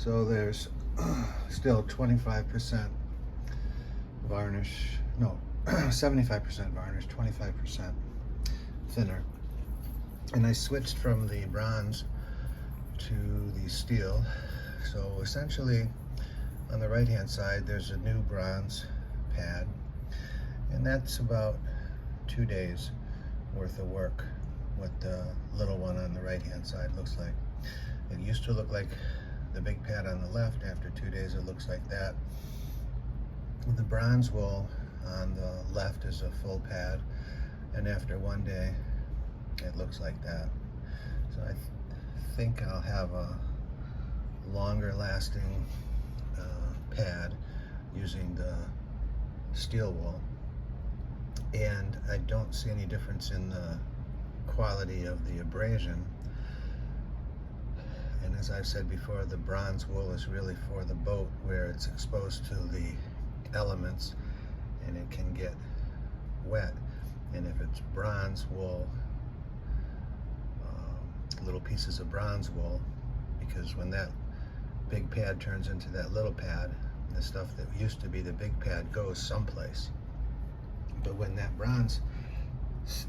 So there's still 25% varnish, no, 75% varnish, 25% thinner. And I switched from the bronze to the steel. So essentially on the right hand side there's a new bronze pad, and that's about 2 days worth of work, what the little one on the right hand side looks like. It used to look like the big pad on the left. After 2 days it looks like that. The bronze wool on the left is a full pad, and after 1 day it looks like that. So I think I'll have a longer lasting pad using the steel wool, and I don't see any difference in the quality of the abrasion. And as I've said before, the bronze wool is really for the boat where it's exposed to the elements and it can get wet. And if it's bronze wool, little pieces of bronze wool, because when that big pad turns into that little pad, the stuff that used to be the big pad goes someplace. But when that bronze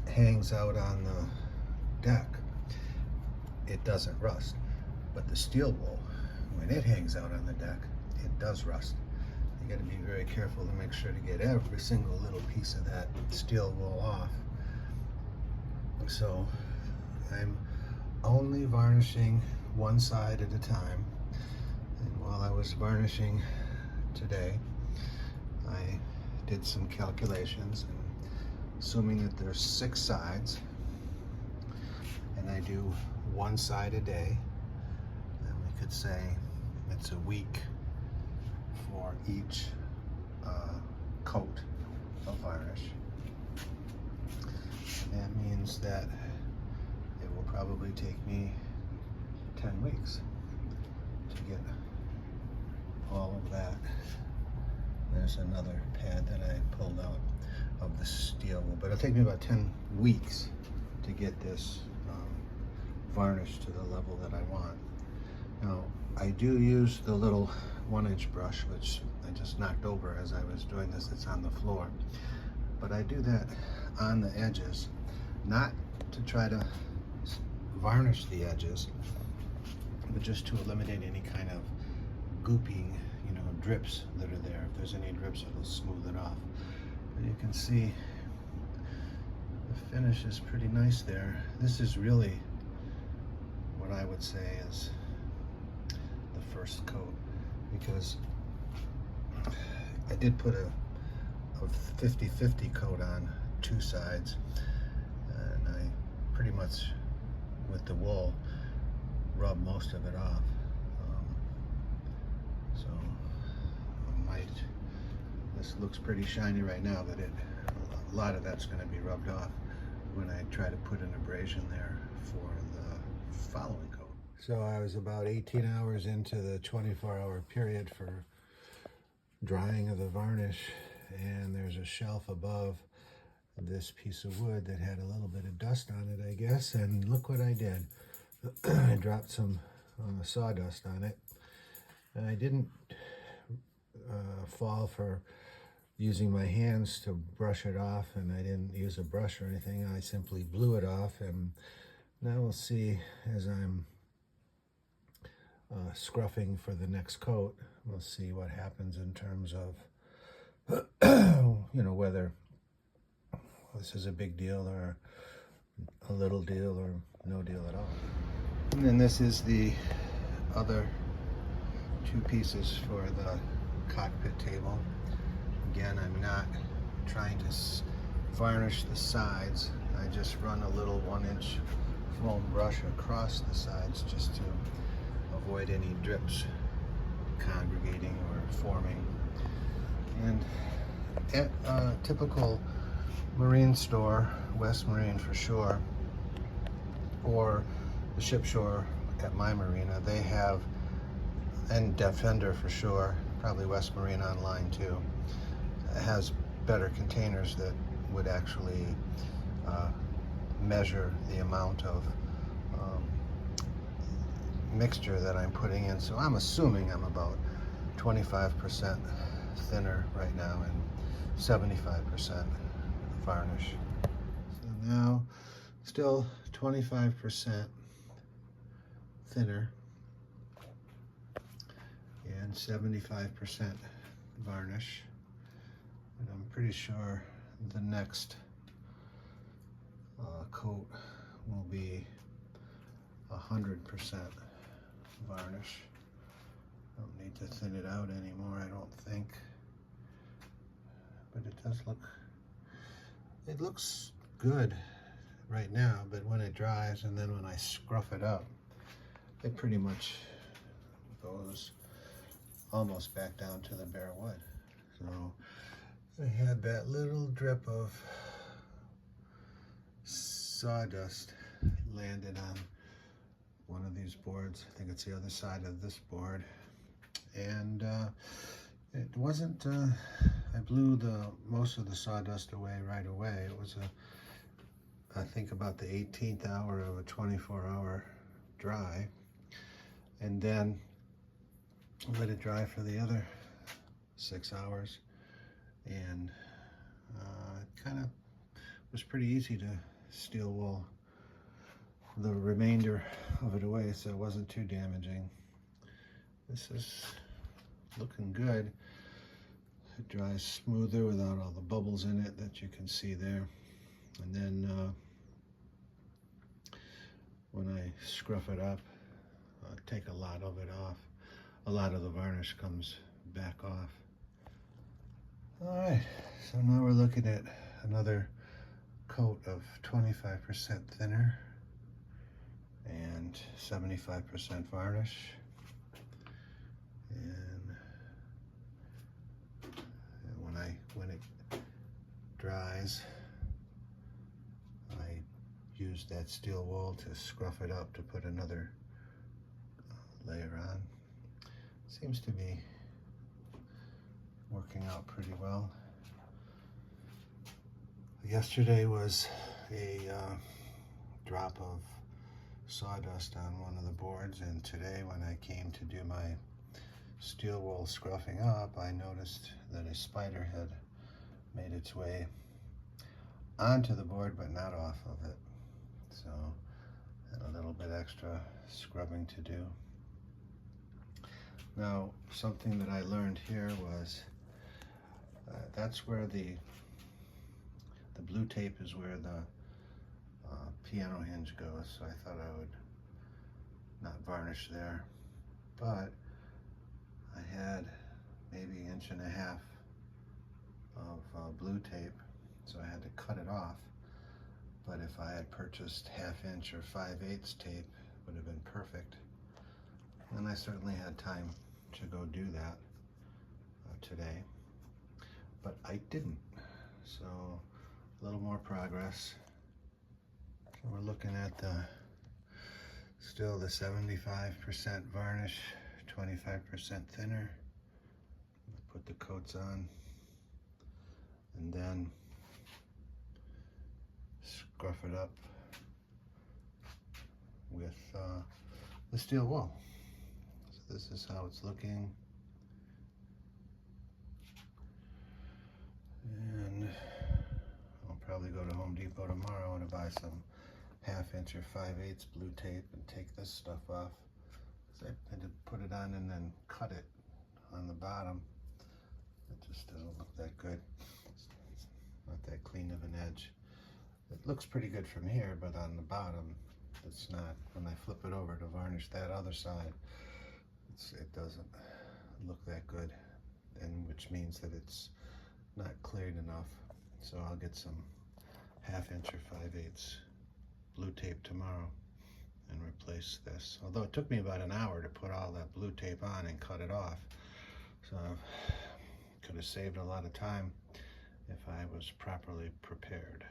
hangs out on the deck, it doesn't rust. But the steel wool, when it hangs out on the deck, it does rust. You got to be very careful to make sure to get every single little piece of that steel wool off. So I'm only varnishing one side at a time. And while I was varnishing today, I did some calculations, and assuming that there's 6 sides and I do one side a day, then we could say it's a week for each coat of varnish. And that means that it will probably take me 10 weeks to get all of that. There's another pad that I pulled out of the steel wool, but it'll take me about 10 weeks to get this varnish to the level that I want. Now, I do use the little 1-inch brush, which I just knocked over as I was doing this. It's on the floor. But I do that on the edges, not to try to varnish the edges, but just to eliminate any kind of gooping, drips that are there. If there's any drips, it'll smooth it off. But you can see the finish is pretty nice there. This is really what I would say is the first coat, because I did put a 50-50 coat on 2 sides, and I pretty much, with the wool, rub most of it off. So this looks pretty shiny right now, but a lot of that's going to be rubbed off when I try to put an abrasion there for the following coat. So I was about 18 hours into the 24-hour period for drying of the varnish, and there's a shelf above this piece of wood that had a little bit of dust on it, I guess, and look what I did. I dropped some sawdust on it, and I didn't fall for using my hands to brush it off, and I didn't use a brush or anything. I simply blew it off, and now we'll see as I'm scruffing for the next coat, we'll see what happens in terms of whether this is a big deal or a little deal or no deal at all. And then this is the other 2 pieces for the cockpit table. Again, I'm not trying to varnish the sides. I just run a little 1-inch foam brush across the sides just to avoid any drips congregating or forming. And at a typical marine store, West Marine for sure, or the ship shore at my marina, they have, and Defender for sure, probably West Marine online too, has better containers that would actually measure the amount of mixture that I'm putting in. So I'm assuming I'm about 25% thinner right now and 75% varnish. So now still 25% thinner and 75% varnish. And I'm pretty sure the next coat will be 100% varnish. Don't need to thin it out anymore, I don't think. But it does look, it looks good right now, but when it dries and then when I scruff it up, it pretty much goes almost back down to the bare wood. So I had that little drip of sawdust landed on one of these boards. I think it's the other side of this board. And it wasn't, I blew most of the sawdust away right away. It was I think about the 18th hour of a 24-hour dry. And then let it dry for the other 6 hours. And it kind of was pretty easy to steel wool the remainder of it away, so it wasn't too damaging. This is looking good. It dries smoother without all the bubbles in it that you can see there. And then when I scruff it up, take a lot of it off. A lot of the varnish comes back off. All right, so now we're looking at another coat of 25% thinner and 75% varnish. And when it dries, I use that steel wool to scruff it up to put another layer on. Seems to be working out pretty well. Yesterday was a drop of sawdust on one of the boards, and today when I came to do my steel wool scruffing up, I noticed that a spider had made its way onto the board but not off of it. So had a little bit extra scrubbing to do. Now, something that I learned here was that's where the blue tape is where the piano hinge goes, so I thought I would not varnish there, but I had maybe 1.5 inches of blue tape, so I had to cut it off. But if I had purchased 1/2 inch or 5/8 tape, it would have been perfect. And I certainly had time to go do that today, but I didn't. So a little more progress. So we're looking at still the 75% varnish, 25% thinner. Put the coats on and then scruff it up with the steel wool. So this is how it's looking. And I'll probably go to Home Depot tomorrow and buy some 1/2 inch or 5/8 blue tape and take this stuff off. So I had to put it on and then cut it on the bottom. It just doesn't look that good. It's not that clean of an edge. It looks pretty good from here, but on the bottom, it's not. When I flip it over to varnish that other side, it doesn't look that good, and which means that it's not cleared enough. So I'll get some 1/2 inch or 5/8 blue tape tomorrow and replace this. Although it took me about an hour to put all that blue tape on and cut it off. So I could have saved a lot of time if I was properly prepared.